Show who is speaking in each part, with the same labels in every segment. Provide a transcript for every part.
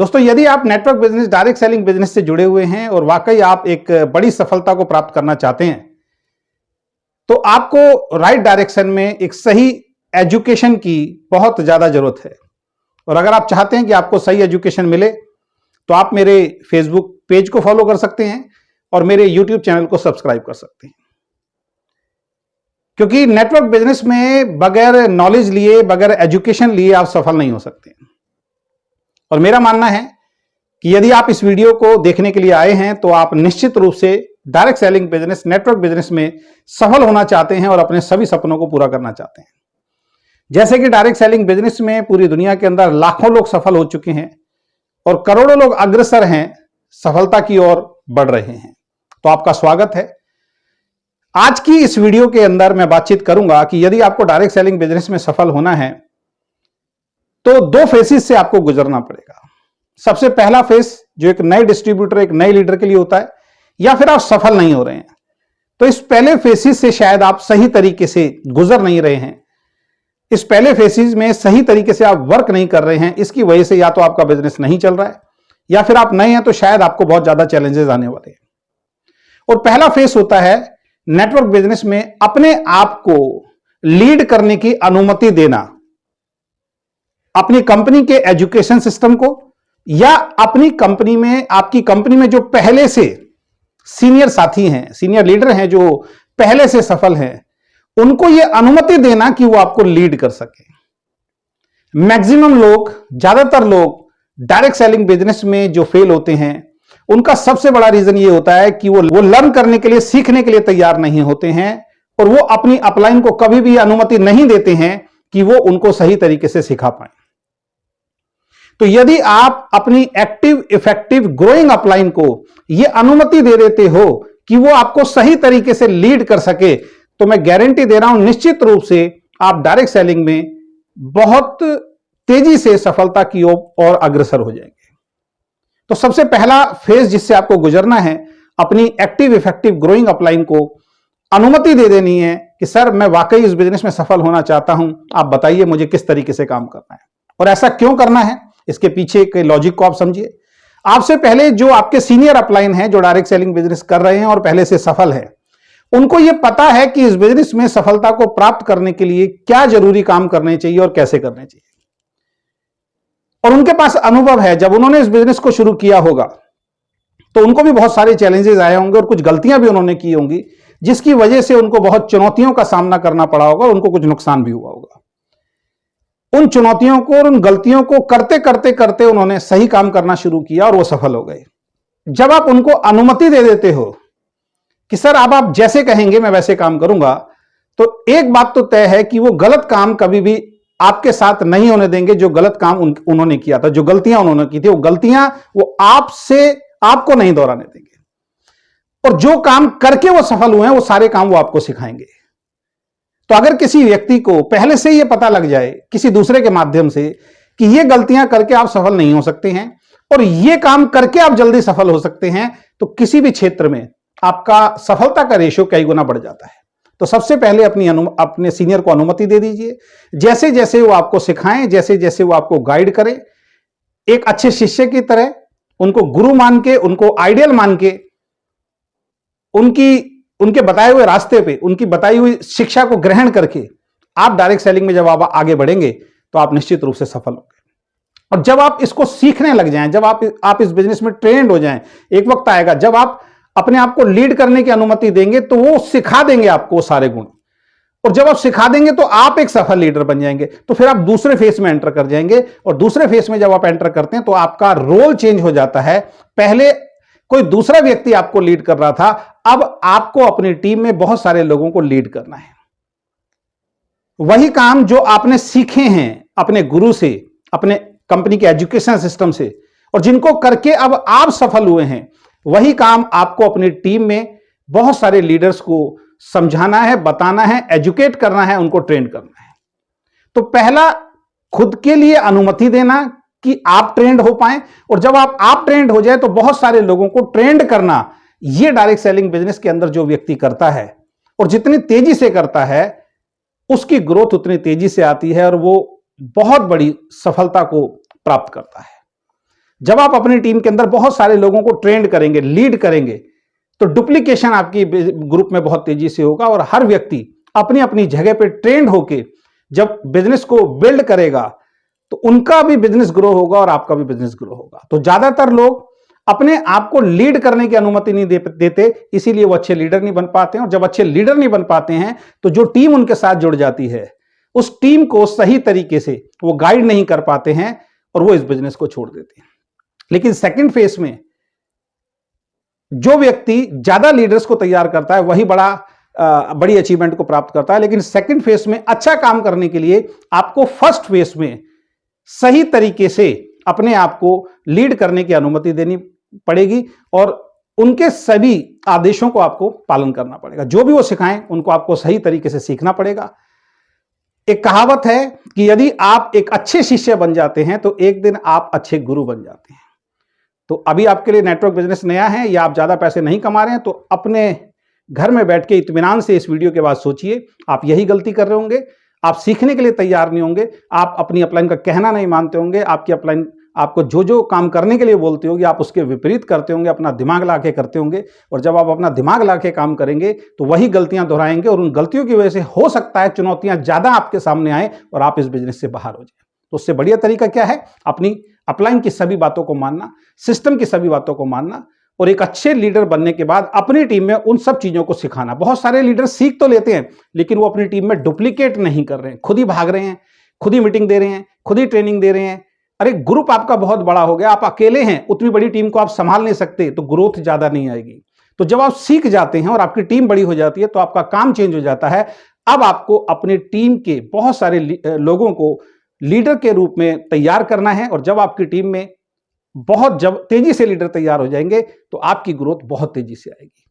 Speaker 1: दोस्तों, यदि आप network business, direct selling business से जुड़े हुए हैं और वाकई आप एक बड़ी सफलता को प्राप्त करना चाहते हैं, तो आपको राइट डायरेक्शन में एक सही एजुकेशन की बहुत ज्यादा जरूरत है। और अगर आप चाहते हैं कि आपको सही एजुकेशन मिले, तो आप मेरे फेसबुक पेज को फॉलो कर सकते हैं और मेरे यूट्यूब चैनल को सब्सक्राइब कर सकते हैं। क्योंकि नेटवर्क बिजनेस में बगैर नॉलेज लिए, बगैर एजुकेशन लिए आप सफल नहीं हो सकते। और मेरा मानना है कि यदि आप इस वीडियो को देखने के लिए आए हैं, तो आप निश्चित रूप से direct selling business, network business में सफल होना चाहते हैं और अपने सभी सपनों को पूरा करना चाहते हैं। जैसे कि डायरेक्ट सेलिंग बिजनेस में पूरी दुनिया के अंदर लाखों लोग सफल हो चुके हैं और करोड़ों लोग अग्रसर हैं, सफलता की ओर बढ़ रहे हैं। तो आपका स्वागत है। आज की इस वीडियो के अंदर मैं बातचीत करूंगा कि यदि आपको डायरेक्ट सेलिंग बिजनेस में सफल होना है, तो दो फेसेस से आपको गुजरना पड़ेगा। सबसे पहला फेस जो एक नए डिस्ट्रीब्यूटर, एक नए लीडर के लिए होता है, या फिर आप सफल नहीं हो रहे हैं, तो इस पहले फेसिस से शायद आप सही तरीके से गुजर नहीं रहे हैं। इस पहले फेसिस में सही तरीके से आप वर्क नहीं कर रहे हैं। इसकी वजह से या तो आपका बिजनेस नहीं चल रहा है, या फिर आप नए हैं तो शायद आपको बहुत ज्यादा चैलेंजेस आने वाले हैं। और पहला फेस होता है नेटवर्क बिजनेस में अपने आप को लीड करने की अनुमति देना, अपनी कंपनी के एजुकेशन सिस्टम को, या अपनी कंपनी में, आपकी कंपनी में जो पहले से सीनियर साथी हैं, सीनियर लीडर हैं, जो पहले से सफल हैं, उनको यह अनुमति देना कि वो आपको लीड कर सके। मैक्सिमम लोग, ज्यादातर लोग डायरेक्ट सेलिंग बिजनेस में जो फेल होते हैं, उनका सबसे बड़ा रीजन ये होता है कि वो लर्न करने के लिए, सीखने के लिए तैयार नहीं होते हैं, और वो अपनी अपलाइन को कभी भी अनुमति नहीं देते हैं कि वो उनको सही तरीके से सिखा पाए। तो यदि आप अपनी एक्टिव, इफेक्टिव, ग्रोइंग अपलाइन को यह अनुमति दे देते हो कि वो आपको सही तरीके से लीड कर सके, तो मैं गारंटी दे रहा हूं, निश्चित रूप से आप डायरेक्ट सेलिंग में बहुत तेजी से सफलता की ओर अग्रसर हो जाएंगे। तो सबसे पहला फेज जिससे आपको गुजरना है, अपनी एक्टिव, इफेक्टिव, ग्रोइंग अपलाइन को अनुमति दे देनी है कि सर, मैं वाकई इस बिजनेस में सफल होना चाहता हूं, आप बताइए मुझे किस तरीके से काम करना है और ऐसा क्यों करना है। इसके पीछे के लॉजिक को आप समझिए। आपसे पहले जो आपके सीनियर अपलाइन हैं, जो डायरेक्ट सेलिंग बिजनेस कर रहे हैं और पहले से सफल है, उनको यह पता है कि इस बिजनेस में सफलता को प्राप्त करने के लिए क्या जरूरी काम करने चाहिए और कैसे करने चाहिए। और उनके पास अनुभव है, जब उन्होंने इस बिजनेस को शुरू किया होगा तो उनको भी बहुत सारे चैलेंजेस आए होंगे और कुछ गलतियां भी उन्होंने की होंगी, जिसकी वजह से उनको बहुत चुनौतियों का सामना करना पड़ा होगा और उनको कुछ नुकसान भी हुआ होगा। उन चुनौतियों को और उन गलतियों को करते करते करते उन्होंने सही काम करना शुरू किया और वो सफल हो गए। जब आप उनको अनुमति दे देते हो कि सर, अब आप जैसे कहेंगे मैं वैसे काम करूंगा, तो एक बात तो तय है कि वो गलत काम कभी भी आपके साथ नहीं होने देंगे। जो गलत काम उन्होंने किया था, जो गलतियां उन्होंने की थी, वो गलतियां वो आपको नहीं दोहराने देंगे। और जो काम करके वो सफल हुए हैं, वो सारे काम वो आपको सिखाएंगे। तो अगर किसी व्यक्ति को पहले से यह पता लग जाए किसी दूसरे के माध्यम से कि ये गलतियां करके आप सफल नहीं हो सकते हैं और ये काम करके आप जल्दी सफल हो सकते हैं, तो किसी भी क्षेत्र में आपका सफलता का रेशियो कई गुना बढ़ जाता है। तो सबसे पहले अपने सीनियर को अनुमति दे दीजिए। जैसे जैसे वो आपको सिखाएं, जैसे जैसे वो आपको गाइड करें, एक अच्छे शिष्य की तरह उनको गुरु मान के, उनको आइडियल मान के, उनके बताए हुए रास्ते पे, उनकी बताई हुई शिक्षा को ग्रहण करके आप डायरेक्ट सेलिंग में जब आप आगे बढ़ेंगे, तो आप निश्चित रूप से सफल होंगे। और जब आप इसको सीखने लग जाएं, जब आप इस बिजनेस में ट्रेंड हो जाएं, एक वक्त आएगा जब आप अपने आप को लीड करने की अनुमति देंगे, तो वो सिखा देंगे आपको सारे गुण। और जब आप सिखा देंगे तो आप एक सफल लीडर बन जाएंगे। तो फिर आप दूसरे फेस में एंटर कर जाएंगे, और दूसरे फेस में जब आप एंटर करते हैं तो आपका रोल चेंज हो जाता है। पहले कोई दूसरा व्यक्ति आपको लीड कर रहा था, अब आपको अपनी टीम में बहुत सारे लोगों को लीड करना है। वही काम जो आपने सीखे हैं अपने गुरु से, अपने कंपनी के एजुकेशन सिस्टम से, और जिनको करके अब आप सफल हुए हैं, वही काम आपको अपनी टीम में बहुत सारे लीडर्स को समझाना है, बताना है, एजुकेट करना है, उनको ट्रेन करना है। तो पहला, खुद के लिए अनुमति देना कि आप ट्रेंड हो पाए, और जब आप ट्रेंड हो जाए तो बहुत सारे लोगों को ट्रेंड करना। यह डायरेक्ट सेलिंग बिजनेस के अंदर जो व्यक्ति करता है, और जितनी तेजी से करता है, उसकी ग्रोथ उतनी तेजी से आती है और वो बहुत बड़ी सफलता को प्राप्त करता है। जब आप अपनी टीम के अंदर बहुत सारे लोगों को ट्रेंड करेंगे, लीड करेंगे, तो डुप्लीकेशन आपकी ग्रुप में बहुत तेजी से होगा और हर व्यक्ति अपनी अपनी जगह पे ट्रेंड होके जब बिजनेस को बिल्ड करेगा तो उनका भी बिजनेस ग्रो होगा और आपका भी बिजनेस ग्रो होगा। तो ज्यादातर लोग अपने आप को लीड करने की अनुमति नहीं देते, इसीलिए वो अच्छे लीडर नहीं बन पाते हैं। और जब अच्छे लीडर नहीं बन पाते हैं तो जो टीम उनके साथ जुड़ जाती है उस टीम को सही तरीके से वो गाइड नहीं कर पाते हैं और वो इस बिजनेस को छोड़ देते हैं। लेकिन सेकंड फेज में जो व्यक्ति ज्यादा लीडर्स को तैयार करता है वही बड़ी अचीवमेंट को प्राप्त करता है। लेकिन सेकंड फेज में अच्छा काम करने के लिए आपको फर्स्ट फेज में सही तरीके से अपने आप को लीड करने की अनुमति देनी पड़ेगी और उनके सभी आदेशों को आपको पालन करना पड़ेगा। जो भी वो सिखाएं उनको आपको सही तरीके से सीखना पड़ेगा। एक कहावत है कि यदि आप एक अच्छे शिष्य बन जाते हैं तो एक दिन आप अच्छे गुरु बन जाते हैं। तो अभी आपके लिए नेटवर्क बिजनेस नया है या आप ज्यादा पैसे नहीं कमा रहे हैं तो अपने घर में बैठ के इत्मीनान से इस वीडियो के बाद सोचिए, आप यही गलती कर रहे होंगे, आप सीखने के लिए तैयार नहीं होंगे, आप अपनी अपलाइन का कहना नहीं मानते होंगे, आपकी अपलाइन आपको जो जो काम करने के लिए बोलती होगी आप उसके विपरीत करते होंगे, अपना दिमाग ला के करते होंगे। और जब आप अपना दिमाग ला के काम करेंगे तो वही गलतियां दोहराएंगे और उन गलतियों की वजह से हो सकता है चुनौतियां ज्यादा आपके सामने आए और आप इस बिजनेस से बाहर हो जाए। तो उससे बढ़िया तरीका क्या है? अपनी अपलाइन की सभी बातों को मानना, सिस्टम की सभी बातों को मानना और एक अच्छे लीडर बनने के बाद अपनी टीम में उन सब चीजों को सिखाना। बहुत सारे लीडर सीख तो लेते हैं लेकिन वो अपनी टीम में डुप्लीकेट नहीं कर रहे हैं, खुद ही भाग रहे हैं, खुद ही मीटिंग दे रहे हैं, खुद ही ट्रेनिंग दे रहे हैं। अरे ग्रुप आपका बहुत बड़ा हो गया, आप अकेले हैं, उतनी बड़ी टीम को आप संभाल नहीं सकते तो ग्रोथ ज्यादा नहीं आएगी। तो जब आप सीख जाते हैं और आपकी टीम बड़ी हो जाती है तो आपका काम चेंज हो जाता है। अब आपको अपनी टीम के बहुत सारे लोगों को लीडर के रूप में तैयार करना है और जब आपकी टीम में जब तेजी से लीडर तैयार हो जाएंगे तो आपकी ग्रोथ बहुत तेजी से आएगी।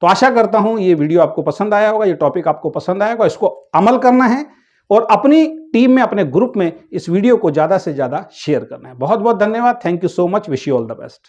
Speaker 1: तो आशा करता हूं ये वीडियो आपको पसंद आया होगा, ये टॉपिक आपको पसंद आएगा, इसको अमल करना है और अपनी टीम में, अपने ग्रुप में इस वीडियो को ज्यादा से ज्यादा शेयर करना है। बहुत बहुत धन्यवाद। Thank you so much. Wish you all the best.